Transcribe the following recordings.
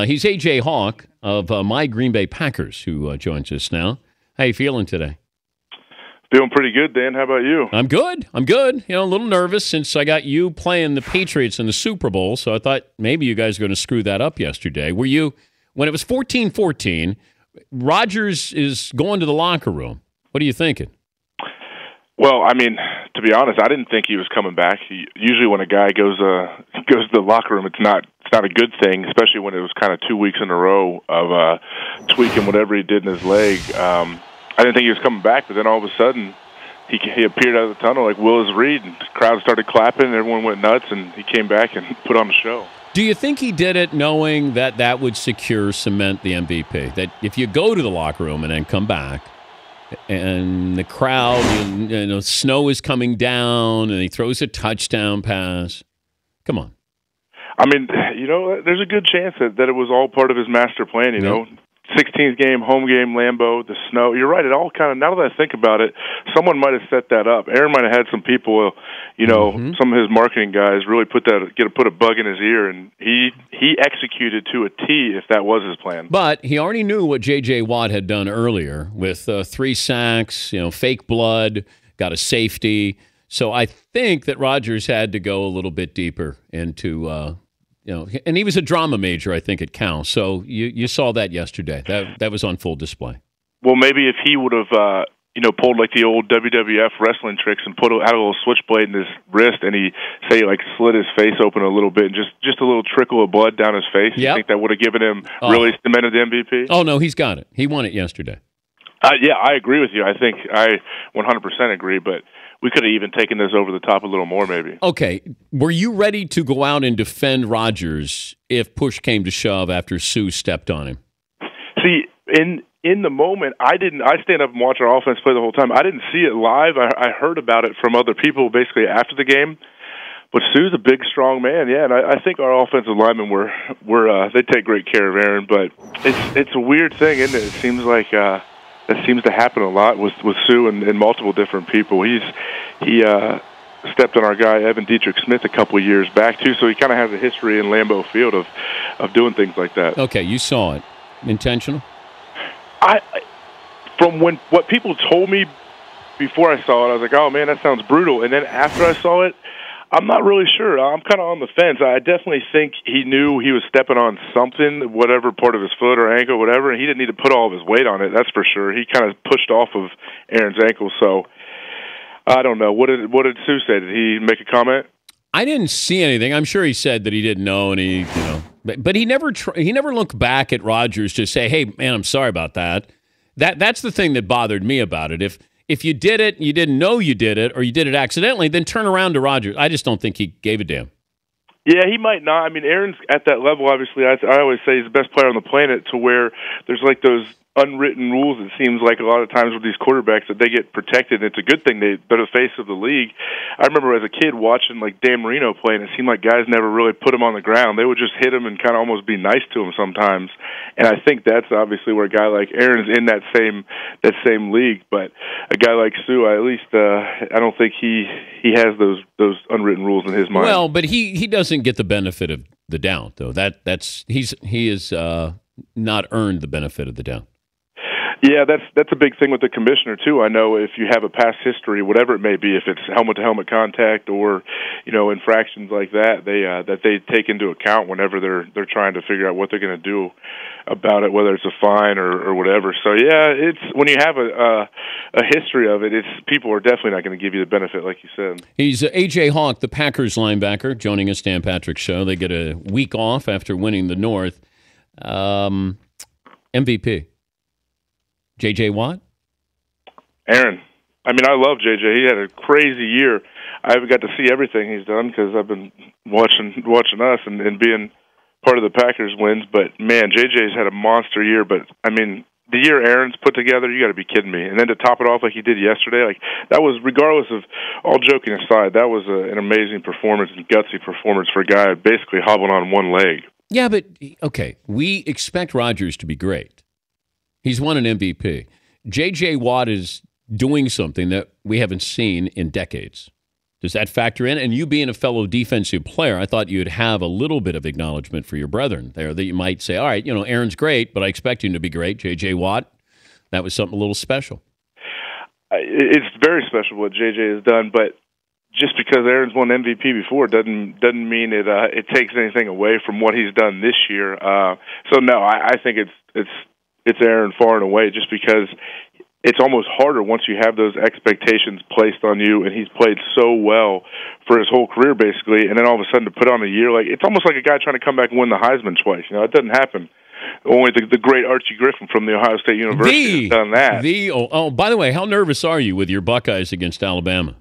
He's A.J. Hawk of My Green Bay Packers, who joins us now. How you feeling today? Feeling pretty good, Dan. How about you? I'm good. You know, a little nervous since I got you playing the Patriots in the Super Bowl, so I thought maybe you guys were going to screw that up yesterday. Were you, when it was 14-14, Rodgers is going to the locker room. What are you thinking? Well, I mean, to be honest, I didn't think he was coming back. Usually when a guy goes to the locker room, it's not a good thing, especially when it was kind of 2 weeks in a row of tweaking whatever he did in his leg. I didn't think he was coming back, but then all of a sudden he appeared out of the tunnel like Willis Reed, and the crowd started clapping, and everyone went nuts, and he came back and put on a show. Do you think he did it knowing that that would cement the MVP? That if you go to the locker room and then come back, and the crowd, you know, snow is coming down, and he throws a touchdown pass. Come on. I mean, you know, there's a good chance that it was all part of his master plan, you know. 16th game, home game, Lambeau, the snow. You're right. It all kind of, now that I think about it, someone might have set that up. Aaron might have had some people, you know, some of his marketing guys really put a bug in his ear, and he executed to a T if that was his plan. But he already knew what J.J. Watt had done earlier with 3 sacks, you know, fake blood, got a safety. So I think that Rodgers had to go a little bit deeper into you know, and he was a drama major, I think, at Cal. So you saw that yesterday. That was on full display. Well, maybe if he would have, you know, pulled like the old WWF wrestling tricks and had a little switchblade in his wrist, and he like slit his face open a little bit, and just a little trickle of blood down his face. You think that would have given him really cemented the MVP? Oh no, he's got it. He won it yesterday. Yeah, I agree with you. I think I 100% agree, but we could have even taken this over the top a little more, maybe. Okay. Were you ready to go out and defend Rodgers if push came to shove after Sue stepped on him? See, in the moment, I stand up and watch our offense play the whole time. I didn't see it live. I heard about it from other people basically after the game. But Sue's a big, strong man, yeah, and I think our offensive linemen were they take great care of Aaron. But it's a weird thing, isn't it? It seems like that seems to happen a lot with Sue and multiple different people. He stepped on our guy Evan Dietrich Smith a couple of years back too, so he kind of has a history in Lambeau Field of doing things like that. Okay, you saw it. Intentional? From what people told me before I saw it, I was like, oh man, that sounds brutal. And then after I saw it, I'm not really sure. I'm kind of on the fence. I definitely think he knew he was stepping on something, whatever part of his foot or ankle, whatever, and he didn't need to put all of his weight on it, that's for sure. He kind of pushed off of Aaron's ankle, so I don't know. What did Sue say? Did he make a comment? I didn't see anything. I'm sure he said that he didn't know, and he, you know, but he never looked back at Rodgers to say, "Hey, man, I'm sorry about that." That's the thing that bothered me about it. If you did it, you didn't know you did it, or you did it accidentally, then turn around to Rodgers. I just don't think he gave a damn. Yeah, he might not. I mean, Aaron's at that level, obviously. I always say he's the best player on the planet, to where there's like those unwritten rules, it seems like a lot of times with these quarterbacks, that they get protected. It's a good thing. They're the face of the league. I remember as a kid watching like Dan Marino play, and it seemed like guys never really put him on the ground. They would just hit him and kind of almost be nice to him sometimes. And I think that's obviously where a guy like Aaron's in that same league. But a guy like Sue, at least I don't think he has those unwritten rules in his mind. Well, but he doesn't get the benefit of the doubt, though. He is not earned the benefit of the doubt. Yeah, that's a big thing with the commissioner too. I know if you have a past history, whatever it may be, if it's helmet-to-helmet contact or, you know, infractions like that, they take into account whenever they're trying to figure out what they're going to do about it, whether it's a fine or whatever. So yeah, it's when you have a history of it, people are definitely not going to give you the benefit, like you said. He's A.J. Hawk, the Packers linebacker, joining us, Dan Patrick Show. They get a week off after winning the North. MVP. J.J. Watt? Aaron. I mean, I love J.J. He had a crazy year. I haven't got to see everything he's done because I've been watching us and being part of the Packers wins. But, man, J.J.'s had a monster year. But, I mean, the year Aaron's put together, you got to be kidding me. And then to top it off like he did yesterday, like that was, regardless of all joking aside, that was an amazing performance and gutsy performance for a guy basically hobbling on one leg. Yeah, but, okay, we expect Rodgers to be great. He's won an MVP. J.J. Watt is doing something that we haven't seen in decades. Does that factor in? And you being a fellow defensive player, I thought you'd have a little bit of acknowledgement for your brethren there, that you might say, all right, Aaron's great, but I expect him to be great. J.J. Watt, that was something a little special. It's very special what J.J. has done, but just because Aaron's won MVP before doesn't mean it takes anything away from what he's done this year. So no, I think it's Aaron far and away, just because it's almost harder once you have those expectations placed on you, and he's played so well for his whole career basically, and then all of a sudden to put on a year, like it's almost like a guy trying to come back and win the Heisman twice. It doesn't happen. Only the great Archie Griffin from the Ohio State University has done that. By the way, how nervous are you with your Buckeyes against Alabama?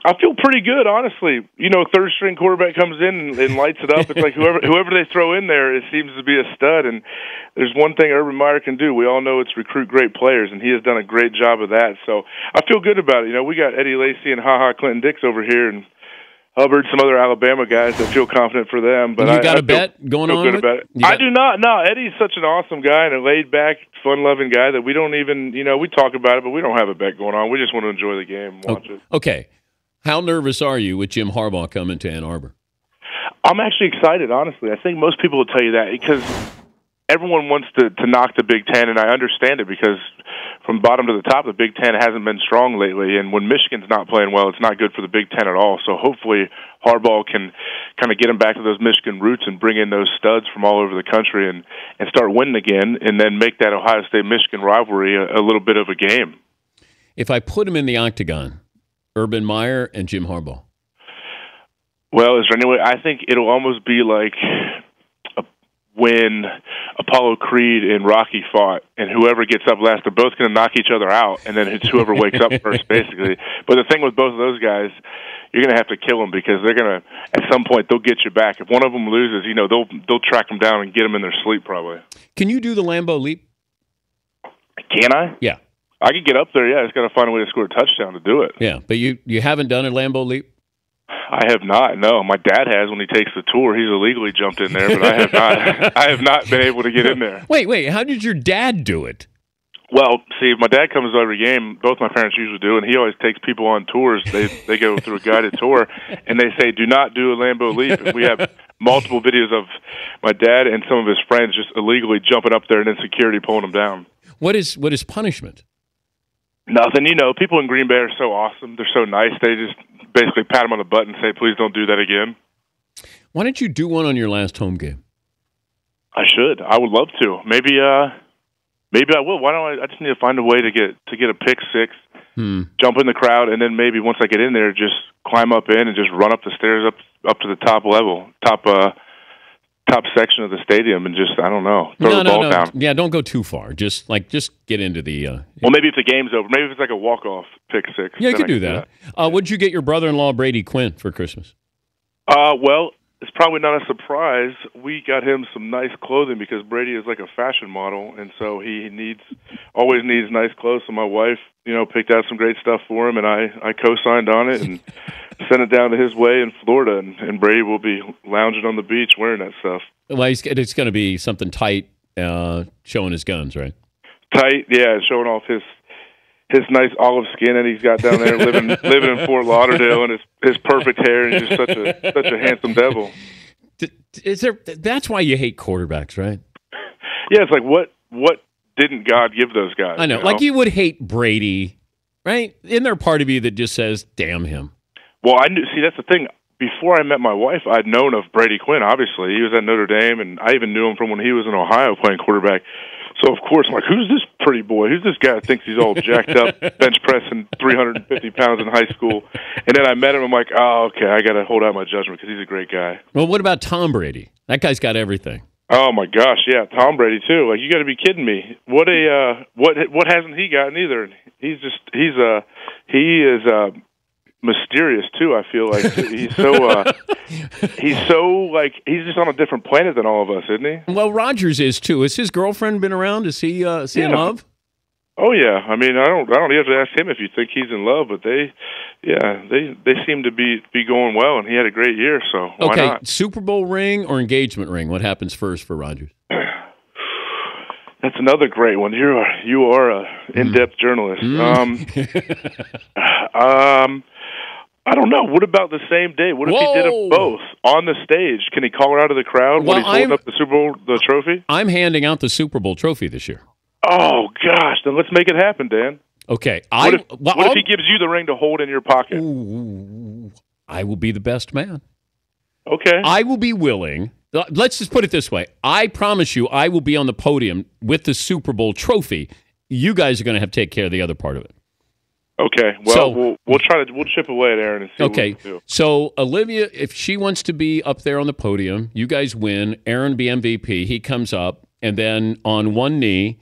I feel pretty good, honestly. Third string quarterback comes in and lights it up. It's like whoever they throw in there, it seems to be a stud. And there's one thing Urban Meyer can do. We all know it's recruit great players, and he has done a great job of that. So I feel good about it. We got Eddie Lacy and Clinton Dix over here, and Hubbard, some other Alabama guys that feel confident for them. But you got a bet going on? Good about it. I do not. No, Eddie's such an awesome guy and a laid-back, fun-loving guy that we don't even, we talk about it, but we don't have a bet going on. We just want to enjoy the game and watch it. Okay. How nervous are you with Jim Harbaugh coming to Ann Arbor? I'm actually excited, honestly. I think most people will tell you that because everyone wants to knock the Big Ten, and I understand it because from bottom to the top, the Big Ten hasn't been strong lately, and when Michigan's not playing well, it's not good for the Big Ten at all. So hopefully Harbaugh can kind of get them back to those Michigan roots and bring in those studs from all over the country and start winning again, and then make that Ohio State-Michigan rivalry a little bit of a game. If I put him in the octagon, Urban Meyer and Jim Harbaugh. Well, is there any way? I think it'll almost be like when Apollo Creed and Rocky fought, and whoever gets up last, they're both going to knock each other out, and then it's whoever wakes up first, basically. But the thing with both of those guys, you're going to have to kill them because they're going to, at some point, they'll get you back. If one of them loses, they'll track them down and get them in their sleep, probably. Can you do the Lambeau leap? Can I? Yeah. I could get up there, yeah. I just got to find a way to score a touchdown to do it. Yeah, but you haven't done a Lambeau leap? I have not, no. My dad has when he takes the tour. He's illegally jumped in there, but I have not. I have not been able to get in there. Wait, how did your dad do it? Well, see, my dad comes to every game. Both my parents usually do, and he always takes people on tours. They go through a guided tour, and they say, do not do a Lambeau leap. And we have multiple videos of my dad and some of his friends just illegally jumping up there and then security pulling them down. What is punishment? Nothing. People in Green Bay are so awesome. They're so nice. They just basically pat them on the butt and say, please don't do that again. Why don't you do one on your last home game? I should. I would love to. Maybe I will. Why don't I just need to find a way to get a pick six, jump in the crowd, and then maybe once I get in there, just climb up in and just run up the stairs up to the top level, top section of the stadium, and just, I don't know, throw the ball down. Yeah, don't go too far. Just get into the... Well, maybe if the game's over. Maybe if it's like a walk-off pick six. Yeah, you could do that. What'd you get your brother-in-law, Brady Quinn, for Christmas? Well, it's probably not a surprise. We got him some nice clothing because Brady is like a fashion model, and so he always needs nice clothes. So my wife, picked out some great stuff for him, and I co-signed on it and sent it down to his way in Florida, and Brady will be lounging on the beach wearing that stuff. Well, it's going to be something tight, showing his guns, right? Tight, yeah, showing off his nice olive skin that he's got down there, living in Fort Lauderdale, and his perfect hair, and he's just such a handsome devil. That's why you hate quarterbacks, right? Yeah, it's like what didn't God give those guys? I know. Like you would hate Brady, right? Isn't there a part of you that just says, damn him? Well, I knew. See, that's the thing. Before I met my wife, I'd known of Brady Quinn, obviously. He was at Notre Dame, and I even knew him from when he was in Ohio playing quarterback. So, of course, I'm like, who's this pretty boy? Who's this guy that thinks he's all jacked up, bench pressing 350 pounds in high school? And then I met him. I'm like, oh, okay, I got to hold out my judgment because he's a great guy. Well, what about Tom Brady? That guy's got everything. Oh, my gosh, yeah, Tom Brady, too. Like, you got to be kidding me. What hasn't he gotten either? He is mysterious too. I feel like he's he's just on a different planet than all of us, isn't he? Well, Rodgers is too. Has his girlfriend been around? Is he in love? Oh yeah. I mean, I don't have to ask him if you think he's in love, but they seem to be going well, and he had a great year. So why not? Super Bowl ring or engagement ring? What happens first for Rodgers? That's another great one. You are a in-depth journalist. I don't know. What about the same day? What if he did them both on the stage? Can he call her out of the crowd when he's holding up the Super Bowl, the trophy? I'm handing out the Super Bowl trophy this year. Oh, gosh. Then let's make it happen, Dan. Okay. What if he gives you the ring to hold in your pocket? Ooh, I will be the best man. Okay. I will be willing. Let's just put it this way. I promise you I will be on the podium with the Super Bowl trophy. You guys are going to have to take care of the other part of it. Okay. Well, so, we'll chip away at Aaron and see what we can do. So Olivia, if she wants to be up there on the podium, you guys win. Aaron be MVP. He comes up, and then on one knee,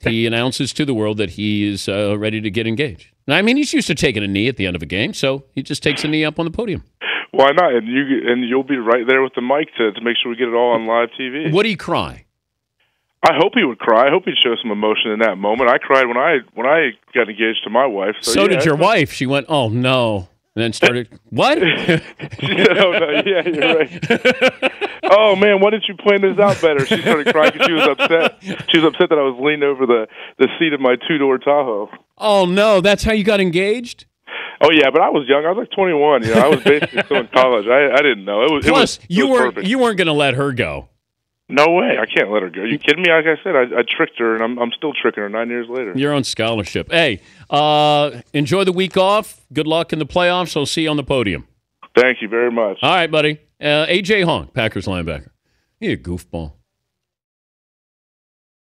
he announces to the world that he is ready to get engaged. Now, I mean, he's used to taking a knee at the end of a game, so he just takes a knee up on the podium. Why not? And you'll be right there with the mic to make sure we get it all on live TV. Would he cry? I hope he would cry. I hope he'd show some emotion in that moment. I cried when I got engaged to my wife. So did your wife. She went, "Oh no," and then started, "What?" She said, "Oh no, yeah, you're right." Oh man, why didn't you plan this out better? She started crying because she was upset. She was upset that I was leaning over the seat of my two-door Tahoe. Oh no, that's how you got engaged? Oh yeah, but I was young. I was like 21. You know, I was basically still in college. I didn't know. Plus, you weren't perfect. You weren't going to let her go. No way. I can't let her go. Are you kidding me? Like I said, I tricked her, and I'm still tricking her 9 years later. You're on scholarship. Hey, enjoy the week off. Good luck in the playoffs. I'll see you on the podium. Thank you very much. All right, buddy. A.J. Hong, Packers linebacker. He a goofball.